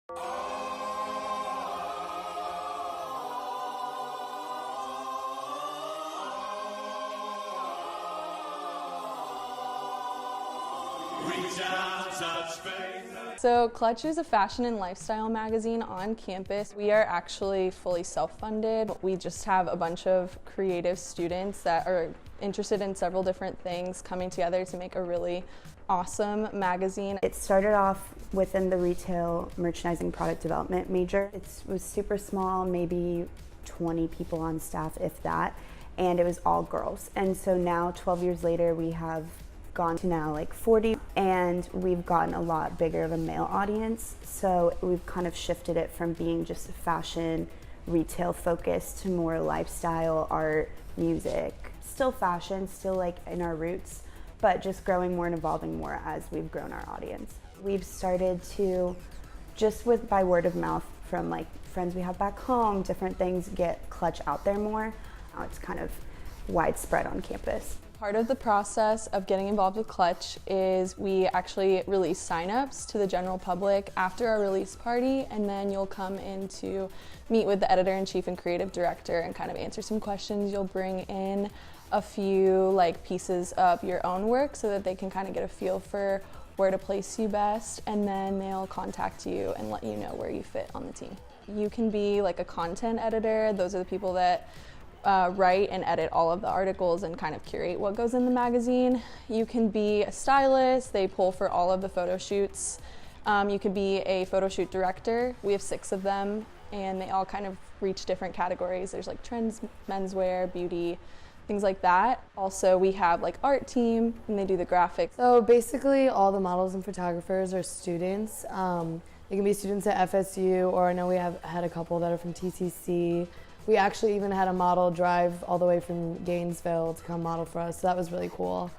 So Clutch is a fashion and lifestyle magazine on campus. We are actually fully self-funded. We just have a bunch of creative students that are interested in several different things coming together to make a really awesome magazine. It started off within the retail merchandising product development major. It was super small, maybe 20 people on staff, if that, and it was all girls. And so now, 12 years later, we have gone to now like 40, and we've gotten a lot bigger of a male audience. So we've kind of shifted it from being just fashion, retail focused to more lifestyle, art, music, still fashion, still like in our roots, but just growing more and evolving more as we've grown our audience. We've started to, just by word of mouth from like friends we have back home, different things, get Clutch out there more. Now it's kind of widespread on campus. Part of the process of getting involved with Clutch is we actually release signups to the general public after our release party, and then you'll come in to meet with the editor-in-chief and creative director and kind of answer some questions. You'll bring in a few like pieces of your own work so that they can kind of get a feel for where to place you best, and then they'll contact you and let you know where you fit on the team. You can be like a content editor. Those are the people that write and edit all of the articles and kind of curate what goes in the magazine. You can be a stylist. They pull for all of the photo shoots. You can be a photo shoot director. We have 6 of them, and they all kind of reach different categories. There's like trends, menswear, beauty, things like that. Also, we have like art team, and they do the graphics. So basically all the models and photographers are students. They can be students at FSU, or I know we have had a couple that are from TCC. We actually even had a model drive all the way from Gainesville to come model for us, so that was really cool.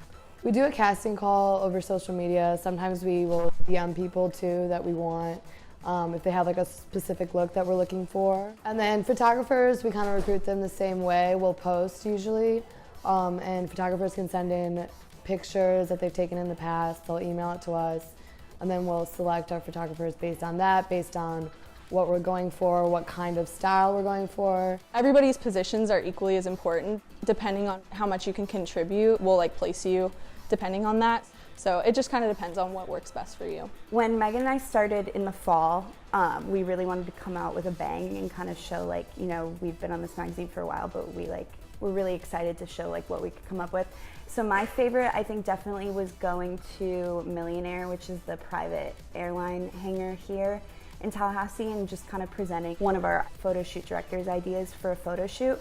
We do a casting call over social media. Sometimes we will DM people too that we want, if they have like a specific look that we're looking for. And then photographers, we kind of recruit them the same way. We'll post usually, and photographers can send in pictures that they've taken in the past. They'll email it to us, and then we'll select our photographers based on that, based on what we're going for, what kind of style we're going for. Everybody's positions are equally as important. Depending on how much you can contribute, we'll like place you depending on that. So it just kind of depends on what works best for you. When Megan and I started in the fall, we really wanted to come out with a bang and kind of show like, you know, we've been on this magazine for a while, but we're really excited to show like what we could come up with. So my favorite, I think, definitely was going to Millionaire, which is the private airline hangar here in Tallahassee, and just kind of presenting one of our photo shoot director's ideas for a photo shoot,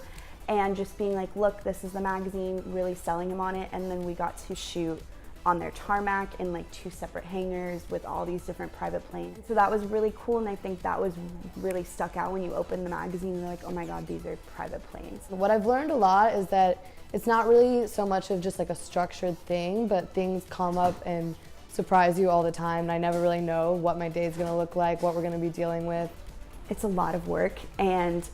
and just being like, look, this is the magazine, really selling him on it. And then we got to shoot on their tarmac in like 2 separate hangars with all these different private planes. So that was really cool, and I think that was really stuck out when you open the magazine and you're like, oh my god, these are private planes. What I've learned a lot is that it's not really so much of just like a structured thing, but things come up and surprise you all the time, and I never really know what my day is going to look like, what we're going to be dealing with. It's a lot of work, and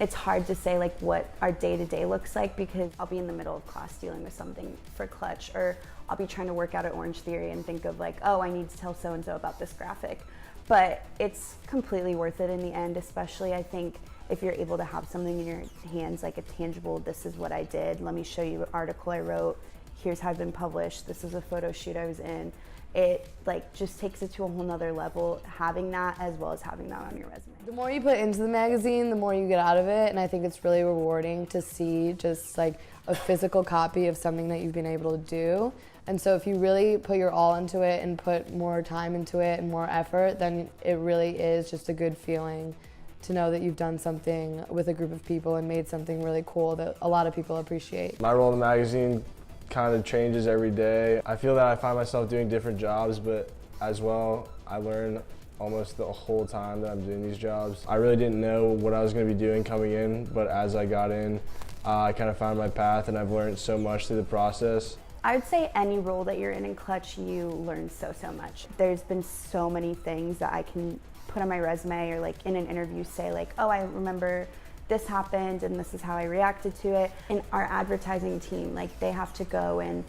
it's hard to say like what our day-to-day looks like, because I'll be in the middle of class dealing with something for Clutch, or I'll be trying to work out at Orange Theory and think of like, oh, I need to tell so-and-so about this graphic. But it's completely worth it in the end, especially I think if you're able to have something in your hands, like a tangible, this is what I did, let me show you an article I wrote, here's how I've been published, this is a photo shoot I was in. It like just takes it to a whole nother level, having that as well as having that on your resume. The more you put into the magazine, the more you get out of it, and I think it's really rewarding to see just like a physical copy of something that you've been able to do. And so if you really put your all into it and put more time into it and more effort, then it really is just a good feeling to know that you've done something with a group of people and made something really cool that a lot of people appreciate. My role in the magazine kind of changes every day. I feel that I find myself doing different jobs, but as well, I learn almost the whole time that I'm doing these jobs. I really didn't know what I was going to be doing coming in, but as I got in, I kind of found my path, and I've learned so much through the process. I would say any role that you're in Clutch, you learn so much. There's been so many things that I can put on my resume, or like in an interview say like, oh, I remember this happened and this is how I reacted to it. And our advertising team, like they have to go and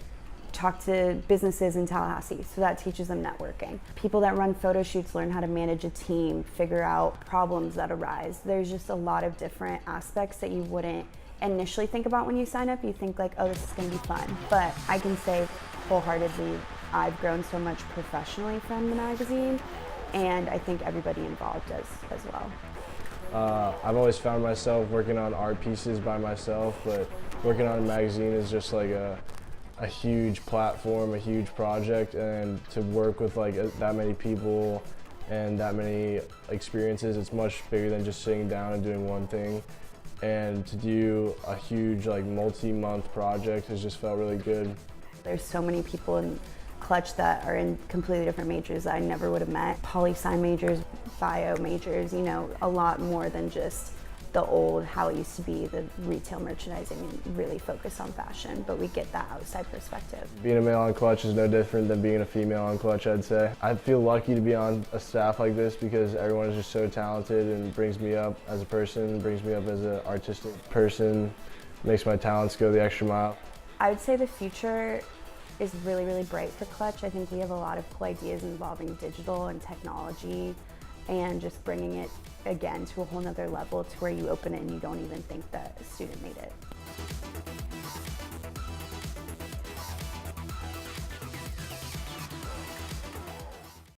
talk to businesses in Tallahassee, so that teaches them networking. People that run photo shoots learn how to manage a team, figure out problems that arise. There's just a lot of different aspects that you wouldn't initially think about when you sign up. You think like, oh, this is gonna be fun. But I can say wholeheartedly, I've grown so much professionally from the magazine, and I think everybody involved does as well. I've always found myself working on art pieces by myself, but working on a magazine is just like a huge platform, a huge project, and to work with like that many people and that many experiences, it's much bigger than just sitting down and doing one thing. And to do a huge like multi-month project has just felt really good. There's so many people in Clutch that are in completely different majors that I never would have met. Poli-sci majors, bio majors, you know, a lot more than just the old, how it used to be, the retail merchandising and really focus on fashion, but we get that outside perspective. Being a male on Clutch is no different than being a female on Clutch, I'd say. I feel lucky to be on a staff like this because everyone is just so talented and brings me up as a person, brings me up as an artistic person, makes my talents go the extra mile. I would say the future is really, really bright for Clutch. I think we have a lot of cool ideas involving digital and technology and just bringing it again to a whole nother level to where you open it and you don't even think that a student made it.